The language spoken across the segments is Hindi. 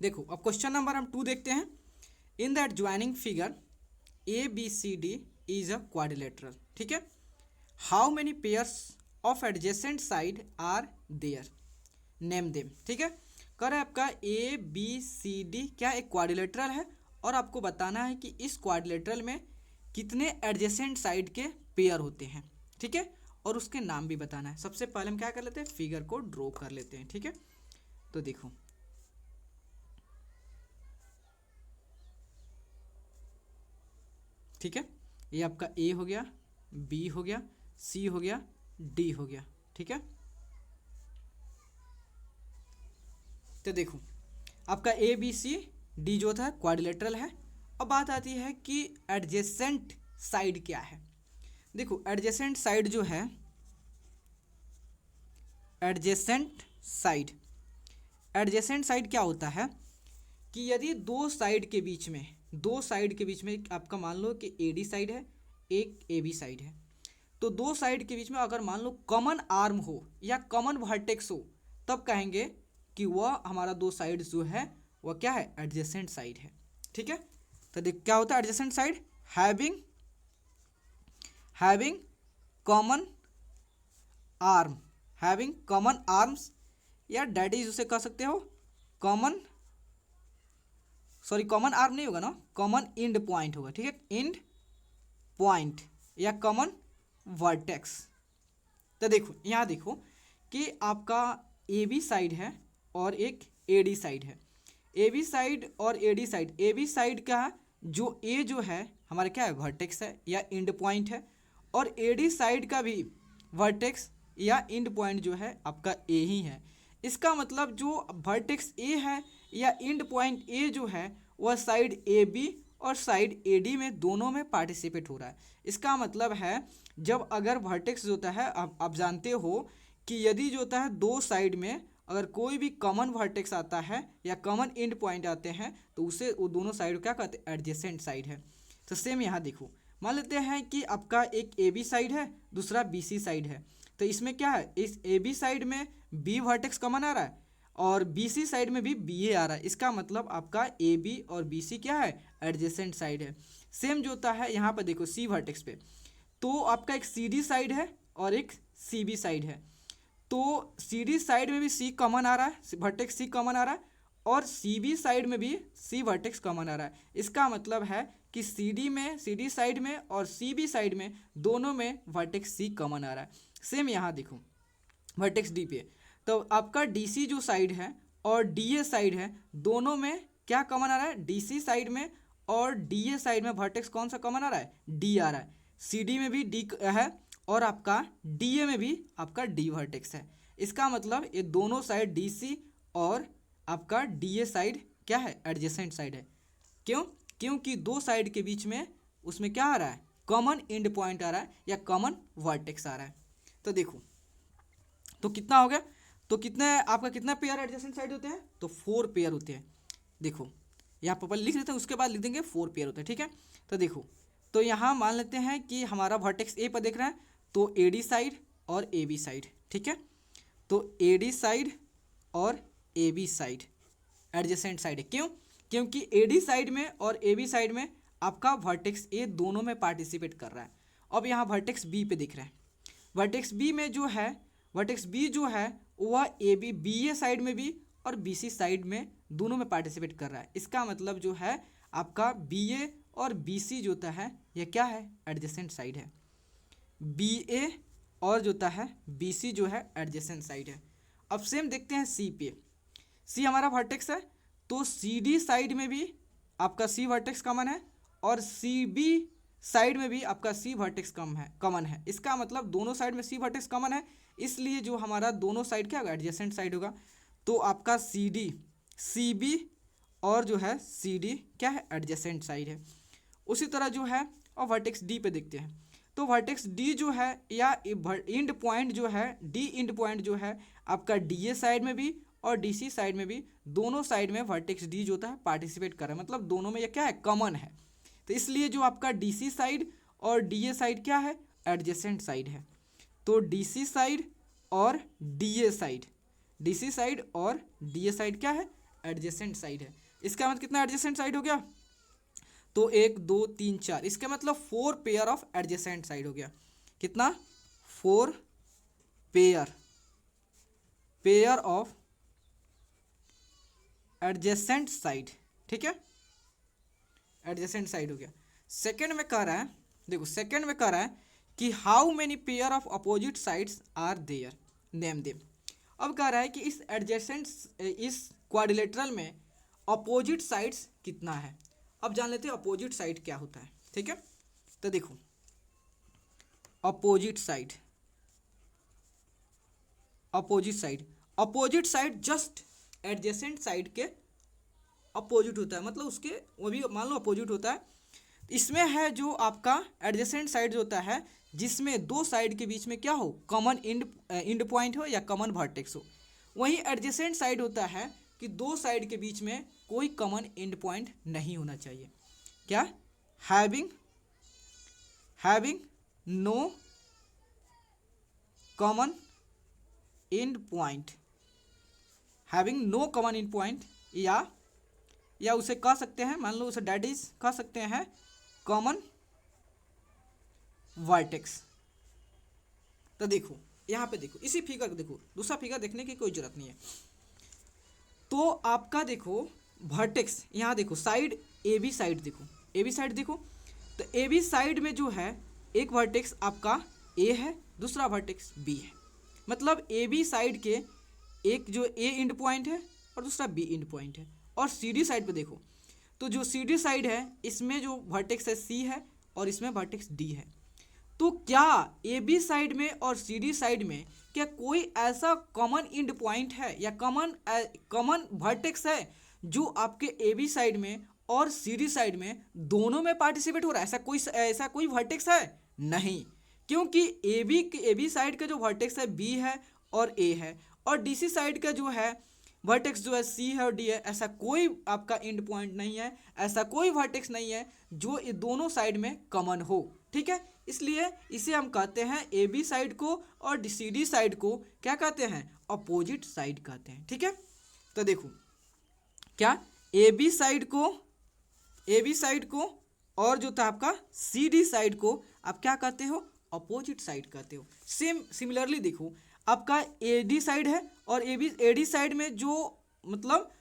देखो अब क्वेश्चन नंबर हम 2 देखते हैं। In that joining figure A B C D is a quadrilateral. ठीक है, how many pairs of adjacent side are there, name them. ठीक है, कर है आपका ए बी सी डी क्या एक क्वाड्रिलेटरल है, और आपको बताना है कि इस क्वाड्रिलेटरल में कितने एडजेसेंट साइड के पेयर होते हैं। ठीक है, और उसके नाम भी बताना है। सबसे पहले हम क्या कर लेते हैं, फिगर को ड्रॉ कर लेते हैं। ठीक है, तो देखो ठीक है, ये आपका ए हो गया, बी हो गया, सी हो गया, डी हो गया। ठीक है, तो देखो आपका ए बी सी डी जो था क्वाड्रिलेटरल है। अब बात आती है कि एडजेसेंट साइड क्या है। देखो एडजेसेंट साइड जो है, एडजेसेंट साइड, एडजेसेंट साइड क्या होता है कि यदि दो साइड के बीच में आपका मान लो कि ए डी साइड है, एक ए बी साइड है, तो दो साइड के बीच में अगर मान लो कॉमन आर्म हो या कॉमन वर्टेक्स हो, तब कहेंगे कि वह हमारा दो साइड जो है वह क्या है, एडजेसेंट साइड है। ठीक है, तो देख क्या होता है adjacent side, having having common arm, having common arms, या डैट इज उसे कह सकते हो कॉमन, सॉरी कॉमन आर्म नहीं होगा ना, कॉमन इंड पॉइंट होगा। ठीक है, इंड पॉइंट या कॉमन वर्टेक्स। तो देखो यहाँ देखो कि आपका ए बी साइड है और एक ए डी साइड है। ए बी साइड और A D side, A B side का जो ए जो है हमारा क्या है, वर्टेक्स है या इंड पॉइंट है, और ए डी साइड का भी वर्टेक्स या इंड पॉइंट जो है आपका ए ही है। इसका मतलब जो वर्टेक्स ए है या इंड पॉइंट ए जो है वह साइड ए बी और साइड ए डी में दोनों में पार्टिसिपेट हो रहा है। इसका मतलब है जब अगर वर्टेक्स जो होता है, आप जानते हो कि यदि जो होता है दो साइड में अगर कोई भी कॉमन वर्टेक्स आता है या कॉमन एंड पॉइंट आते हैं तो उसे वो दोनों साइड क्या कहते हैं, एडजेसेंट साइड है। तो सेम यहाँ देखो, मान लेते हैं कि आपका एक ए बी साइड है, दूसरा बी सी साइड है। तो इसमें क्या है, इस ए बी साइड में बी वर्टेक्स कॉमन आ रहा है और बी सी साइड में भी बी ए आ रहा है। इसका मतलब आपका ए बी और बी सी क्या है, एडजेसेंट साइड है। सेम जो होता है यहाँ पर देखो सी वर्टेक्स पे, तो आपका एक सी डी साइड है और एक सी बी साइड है। तो सी डी साइड में भी सी कॉमन आ रहा है, वर्टेक्स सी कॉमन आ रहा है, और सी बी साइड में भी सी वर्टेक्स कॉमन आ रहा है। इसका मतलब है कि सी डी साइड में और सी बी साइड में दोनों में वर्टेक्स सी कॉमन आ रहा है। सेम यहाँ देखो वर्टेक्स डी पे, तो आपका डी सी जो साइड है और डी ए साइड है, दोनों में क्या कॉमन आ रहा है, डी सी साइड में और डी ए साइड में वर्टेक्स कौन सा कॉमन आ रहा है, डी आ रहा है। सी डी में भी डी है और आपका डी ए में भी आपका डी वर्टेक्स है। इसका मतलब ये दोनों साइड डी सी और आपका डी ए साइड क्या है, एडजेसेंट साइड है। क्यों, क्योंकि दो साइड के बीच में उसमें क्या आ रहा है, कॉमन एंड पॉइंट आ रहा है या कॉमन वर्टेक्स आ रहा है। तो देखो तो कितना हो गया, तो कितने आपका कितना पेयर एडजेसेंट साइड होते हैं, तो 4 पेयर होते हैं। देखो यहाँ पर लिख देते हैं, उसके बाद लिख देंगे 4 पेयर होते हैं। ठीक है, तो देखो तो यहाँ मान लेते हैं कि हमारा वर्टेक्स ए पर देख रहा है, तो ए डी साइड और ए बी साइड। ठीक है, तो ए डी साइड और A B side adjacent side है। क्यों, क्योंकि ए डी साइड में और ए बी साइड में आपका वर्टेक्स ए दोनों में पार्टिसिपेट कर रहा है। अब यहाँ वर्टेक्स बी पे दिख रहा है, वर्टेक्स बी में जो है, वर्टेक्स बी जो है वह A B B A side में भी और बी सी साइड में दोनों में पार्टिसिपेट कर रहा है। इसका मतलब जो है आपका बी ए और बी सी जो होता है यह क्या है, एडजेसेंट साइड है। बी ए और जो होता है बी सी जो है एडजेसेंट साइड है। अब सेम देखते हैं सी पे, सी हमारा वर्टेक्स है, तो सी डी साइड में भी आपका सी वर्टेक्स कॉमन है और सी बी साइड में भी आपका सी वर्टेक्स कॉमन है। इसका मतलब दोनों साइड में सी वर्टेक्स कॉमन है, इसलिए जो हमारा दोनों साइड क्या होगा, एडजेसेंट साइड होगा। तो आपका सी डी सी बी और जो है सी डी क्या है, एडजेसेंट साइड है। उसी तरह जो है और वर्टेक्स डी पे देखते हैं, तो वर्टेक्स डी जो है या इंड पॉइंट जो है, डी इंड पॉइंट जो है आपका डी ए साइड में भी और डी सी साइड में भी, दोनों साइड में वर्टेक्स डी जो होता है पार्टिसिपेट कर रहा है, मतलब दोनों में ये क्या है, कॉमन है। तो इसलिए जो आपका डी सी साइड और डी ए साइड क्या है, एडजेसेंट साइड है। तो डी सी साइड और D A side, D C side और डी ए साइड क्या है, एडजेसेंट साइड है। इसका मतलब कितना एडजेसेंट साइड हो गया? तो 1 2 3 4, इसका मतलब 4 पेयर ऑफ एडजेसेंट साइड हो गया। कितना? 4 पेयर ऑफ एडजेसेंट साइड, ठीक है, एडजेसेंट साइड हो गया। सेकंड में कह रहा है, देखो सेकंड में कह रहा है कि how many pair of opposite sides are there, name them. अब कह रहा है कि इस एडजेसेंट, इस क्वाड्रिलेटरल में अपोजिट साइड्स कितना है। अब जान लेते हैं अपोजिट साइड क्या होता है, ठीक है। तो देखो opposite side, opposite side just adjacent side के अपोजिट होता है, मतलब उसके वो भी मान लो अपोजिट होता है। इसमें है जो आपका एडजेसेंट साइड होता है जिसमें दो साइड के बीच में क्या हो, कॉमन इंड पॉइंट हो या कॉमन वर्टेक्स हो। वहीं एडजेसेंट साइड होता है कि दो साइड के बीच में कोई कॉमन एंड पॉइंट नहीं होना चाहिए। क्या? Having no common end point, having no common end point, या उसे कह सकते हैं, मान लो उसे डैट इज कह सकते हैं कॉमन वर्टेक्स। तो देखो यहाँ पे देखो, इसी फिगर को देखो, दूसरा फिगर देखने की कोई जरूरत नहीं है। तो आपका देखो वर्टेक्स, यहाँ देखो साइड ए बी साइड, देखो ए बी साइड देखो, तो ए बी साइड में जो है एक वर्टेक्स आपका ए है, दूसरा वर्टेक्स बी है। मतलब ए बी साइड के एक जो ए इंड पॉइंट है और दूसरा बी इंड पॉइंट है। और सी डी साइड पे देखो, तो जो सी डी साइड है इसमें जो वर्टेक्स है सी है और इसमें वर्टेक्स डी है। तो क्या ए बी साइड में और सी डी साइड में क्या कोई ऐसा कॉमन इंड पॉइंट है या कॉमन वर्टेक्स है जो आपके ए बी साइड में और सी डी साइड में दोनों में पार्टिसिपेट हो रहा है? ऐसा कोई वर्टेक्स है? नहीं, क्योंकि ए बी साइड का जो वर्टेक्स है बी है और ए है, और डी सी साइड का जो है वर्टेक्स जो है सी है और डी है। ऐसा कोई आपका एंड पॉइंट नहीं है, ऐसा कोई वर्टेक्स नहीं है जो ये दोनों साइड में कॉमन हो, ठीक है। इसलिए इसे हम कहते हैं ए बी साइड को और सी डी साइड को क्या कहते हैं? अपोजिट साइड कहते हैं, ठीक है। तो देखो क्या ए बी साइड को और जो था आपका सी डी साइड को आप क्या कहते हो? अपोजिट साइड कहते हो। सिमिलरली देखो आपका ए डी साइड है और ए डी साइड में जो मतलब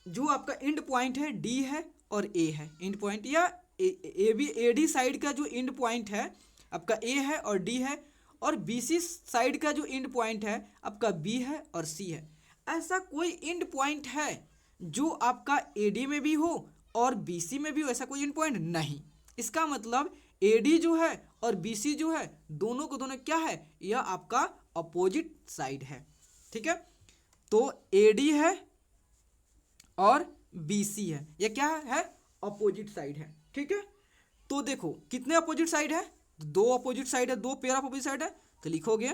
जो आपका एंड पॉइंट है डी है और ए है एंड पॉइंट, या ए डी साइड का जो एंड पॉइंट है आपका ए है और डी है, और बी सी साइड का जो एंड पॉइंट है आपका बी है और सी है। ऐसा कोई एंड पॉइंट है जो आपका ए डी में भी हो और बी सी में भी हो? ऐसा कोई एंड पॉइंट नहीं। इसका मतलब ए डी जो है और बी सी जो है दोनों को दोनों क्या है? यह आपका अपोजिट साइड है, ठीक है। तो ए डी है और बी सी है, यह क्या है? अपोजिट साइड है, ठीक है। तो देखो कितने अपोजिट साइड है? दो अपोजिट साइड है, दो पेयर ऑफ अपोजिट साइड है। तो लिखोगे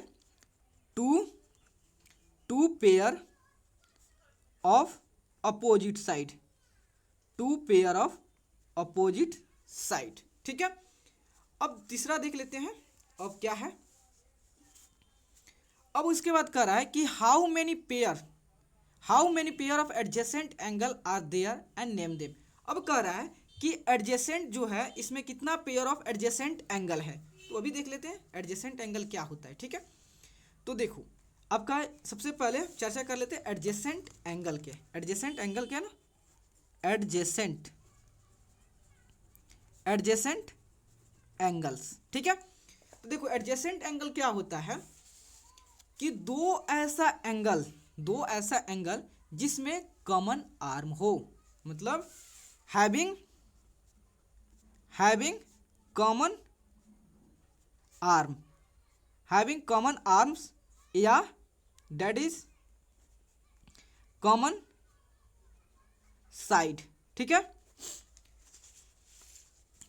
two pair of opposite side, two pair of opposite side, ठीक है। अब तीसरा देख लेते हैं, अब क्या है। अब उसके बाद कह रहा है कि how many pair of adjacent angle are there and name them. अब कह रहा है कि एडजेसेंट जो है इसमें कितना पेयर ऑफ एडजेसेंट एंगल है। तो अभी देख लेते हैं एडजेसेंट एंगल क्या होता है, ठीक है। तो देखो आपका सबसे पहले चर्चा कर लेते हैं एडजेसेंट एंगल के। एडजेसेंट एंगल क्या ना, एडजेसेंट एंगल्स, ठीक है। तो देखो एडजेसेंट एंगल क्या होता है कि दो ऐसा एंगल जिसमें कॉमन आर्म हो, मतलब हैविंग कॉमन आर्म्स या दैट इज कॉमन साइड, ठीक है।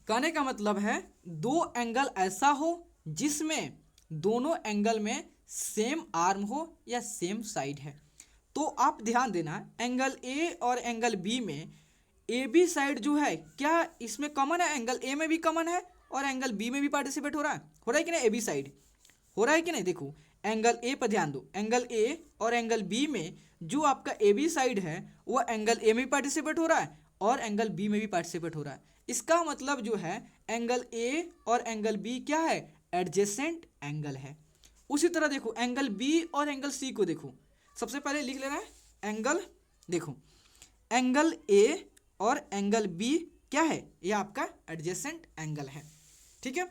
कहने का मतलब है दो एंगल ऐसा हो जिसमें दोनों एंगल में सेम आर्म हो या सेम साइड है। तो आप ध्यान देना एंगल ए और एंगल बी में ए बी साइड जो है क्या इसमें कॉमन है? एंगल ए में भी कॉमन है और एंगल बी में भी पार्टिसिपेट हो रहा है कि नहीं? ए बी साइड हो रहा है कि नहीं? देखो एंगल ए पर ध्यान दो, एंगल ए और एंगल बी में जो आपका ए बी साइड है वह एंगल ए में भी पार्टिसिपेट हो रहा है और एंगल बी में भी पार्टिसिपेट हो रहा है। इसका मतलब जो है एंगल ए और एंगल बी क्या है, एडजेसेंट एंगल है। उसी तरह देखो एंगल बी और एंगल सी को देखो, सबसे पहले लिख लेना है एंगल, देखो एंगल ए और एंगल बी क्या है, ये आपका एडजेसेंट एंगल है, ठीक है।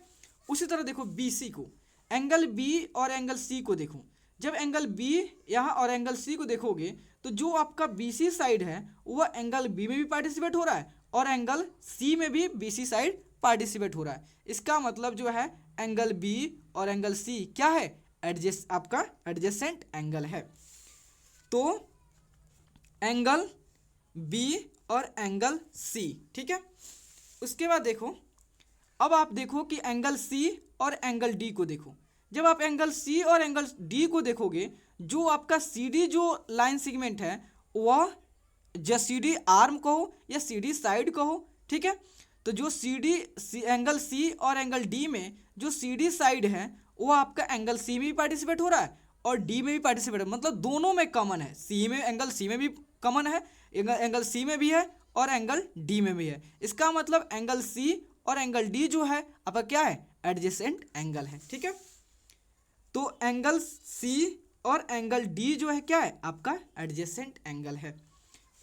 उसी तरह देखो बी सी को, एंगल बी और एंगल सी को देखो, जब एंगल बी यहाँ और एंगल सी को देखोगे तो जो आपका बी सी साइड है वह एंगल बी में भी पार्टिसिपेट हो रहा है और एंगल सी में भी बी सी साइड पार्टिसिपेट हो रहा है। इसका मतलब जो है एंगल बी और एंगल सी क्या है, आपका एडजेसेंट एंगल है। तो एंगल बी और एंगल सी, ठीक है। उसके बाद देखो, अब आप देखो कि एंगल सी और एंगल डी को देखो, जब आप एंगल सी और एंगल डी को देखोगे जो आपका सी डी जो लाइन सेगमेंट है वह जो सी डी आर्म कहो या सी डी साइड कहो, ठीक है। तो जो सी डी एंगल सी और एंगल डी में जो सी डी साइड है वो आपका एंगल सी में भी पार्टिसिपेट हो रहा है और डी में भी पार्टिसिपेट है, मतलब दोनों में कॉमन है, सी में एंगल सी में भी कॉमन है, एंगल सी में भी है और एंगल डी में भी है। इसका मतलब एंगल सी और एंगल डी जो है आपका क्या है, एडजेसेंट एंगल है, ठीक है। तो एंगल सी और एंगल डी जो है क्या है, आपका एडजेसेंट एंगल है।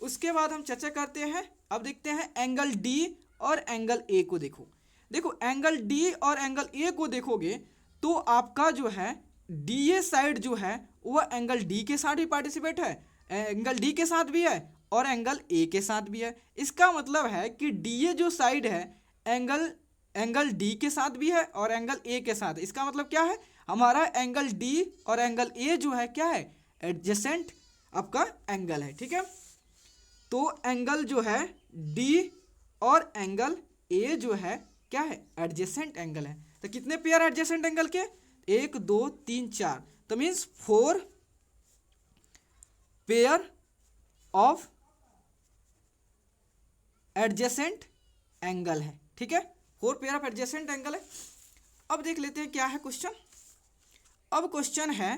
उसके बाद हम चर्चा करते हैं, अब देखते हैं एंगल डी और एंगल ए को देखो। देखो एंगल डी और एंगल ए को देखोगे तो आपका जो है डी ए साइड जो है वह एंगल डी के साथ भी पार्टिसिपेट है, एंगल डी के साथ भी है और एंगल ए के साथ भी है। इसका मतलब है कि डी ए जो साइड है एंगल डी के साथ भी है और एंगल ए के साथ। इसका मतलब क्या है, हमारा एंगल डी और एंगल ए जो है क्या है, एडजेसेंट आपका एंगल है, ठीक है। तो एंगल जो है डी और एंगल ए जो है क्या है, एडजेसेंट एंगल है। तो कितने पेयर एडजेसेंट एंगल के, 1 2 3 4, तो means 4 pair of adjacent angle है, ठीक है। 4 पेयर ऑफ एडजेसेंट एंगल है। अब देख लेते हैं क्या है क्वेश्चन। अब क्वेश्चन है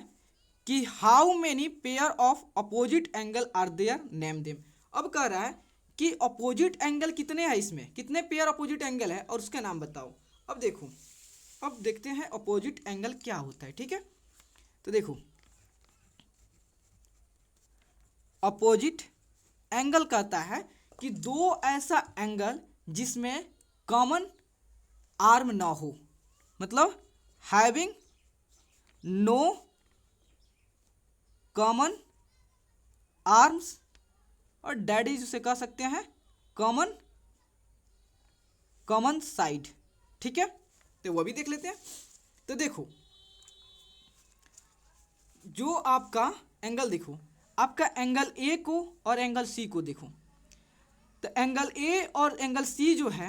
कि how many pair of opposite angle are there, name them. अब कह रहा है कि अपोजिट एंगल कितने हैं, इसमें कितने पेयर अपोजिट एंगल है और उसके नाम बताओ। अब देखो, अब देखते हैं अपोजिट एंगल क्या होता है, ठीक है। तो देखो अपोजिट एंगल कहता है कि दो ऐसा एंगल जिसमें कॉमन आर्म ना हो, मतलब हैविंग नो कॉमन आर्म्स, और डैडी जिसे कह सकते हैं कॉमन साइड, ठीक है। तो वो भी देख लेते हैं। तो देखो जो आपका एंगल देखो, आपका एंगल ए को और एंगल सी को देखो। तो एंगल ए और एंगल सी जो है,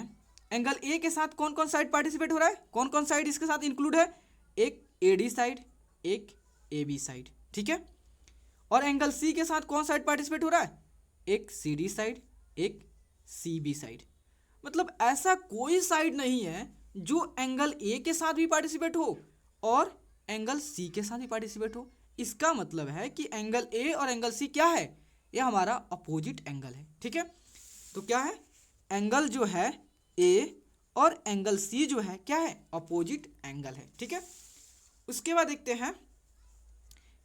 एंगल ए के साथ कौन कौन साइड पार्टिसिपेट हो रहा है, कौन कौन साइड इसके साथ इंक्लूड है, एक ए डी साइड, एक ए बी साइड, ठीक है। और एंगल सी के साथ कौन साइड पार्टिसिपेट हो रहा है, एक सी डी साइड, एक सी बी साइड। मतलब ऐसा कोई साइड नहीं है जो एंगल ए के साथ भी पार्टिसिपेट हो और एंगल सी के साथ भी पार्टिसिपेट हो। इसका मतलब है कि एंगल ए और एंगल सी क्या है, ये हमारा अपोजिट एंगल है, ठीक है। तो क्या है, एंगल जो है ए और एंगल सी जो है क्या है, अपोजिट एंगल है, ठीक है। उसके बाद देखते हैं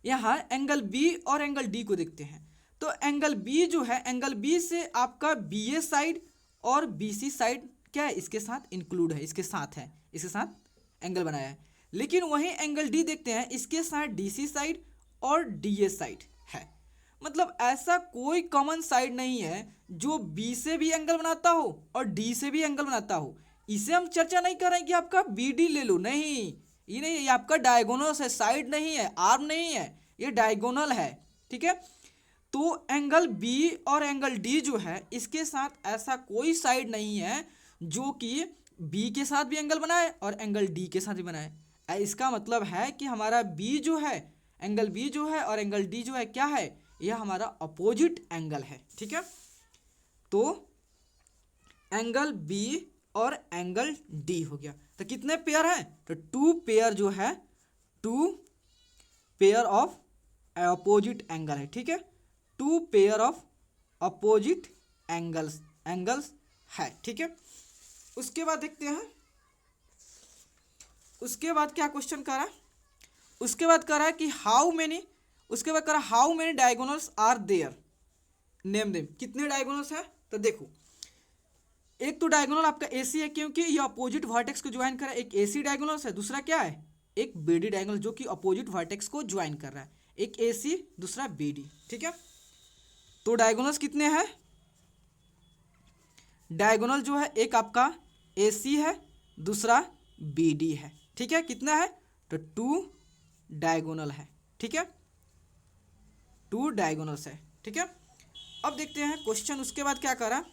यहाँ एंगल बी और एंगल डी को देखते हैं। तो एंगल बी जो है, एंगल बी से आपका बी ए साइड और बी सी साइड क्या है, इसके साथ इंक्लूड है, इसके साथ है, इसके साथ एंगल बनाया है। लेकिन वहीं एंगल डी देखते हैं, इसके साथ डी सी साइड और डी ए साइड है। मतलब ऐसा कोई कॉमन साइड नहीं है जो बी से भी एंगल बनाता हो और डी से भी एंगल बनाता हो। इसे हम चर्चा नहीं कर रहे हैं कि आपका बी डी ले लो, नहीं, ये नहीं, ये आपका डायगोनल है, साइड नहीं है, आर्म नहीं है, ये डायगोनल है, ठीक है। तो एंगल बी और एंगल डी जो है इसके साथ ऐसा कोई साइड नहीं है जो कि बी के साथ भी एंगल बनाए और एंगल डी के साथ भी बनाए। इसका मतलब है कि हमारा बी जो है, एंगल बी जो है और एंगल डी जो है क्या है, यह हमारा अपोजिट एंगल है, ठीक है। तो एंगल बी और एंगल डी हो गया। तो कितने पेयर हैं, तो 2 पेयर जो है, 2 पेयर ऑफ अपोजिट एंगल है, ठीक है, two pair of opposite angles है, ठीक है। उसके बाद देखते हैं, उसके बाद क्या क्वेश्चन कर रहा है, उसके बाद कर रहा है कि हाउ मेनी, उसके बाद कर रहा है how many diagonals are there, name them, कितने डायगोनल्स है। तो देखो एक तो डायगोनल आपका एसी है क्योंकि ये अपोजिट वर्टेक्स को ज्वाइन कर रहा है, एक एसी डायगोनल्स है, दूसरा क्या है एक बीडी डायगोनल जो कि अपोजिट वर्टेक्स को ज्वाइन कर रहा है, एक एसी दूसरा बीडी, ठीक है। तो डायगोनल्स कितने हैं, डायगोनल जो है एक आपका एसी है, दूसरा बीडी है, ठीक है, कितना है तो 2 डायगोनल है, ठीक है, 2 डायगोनल्स है, ठीक है। अब देखते हैं क्वेश्चन उसके बाद क्या करा,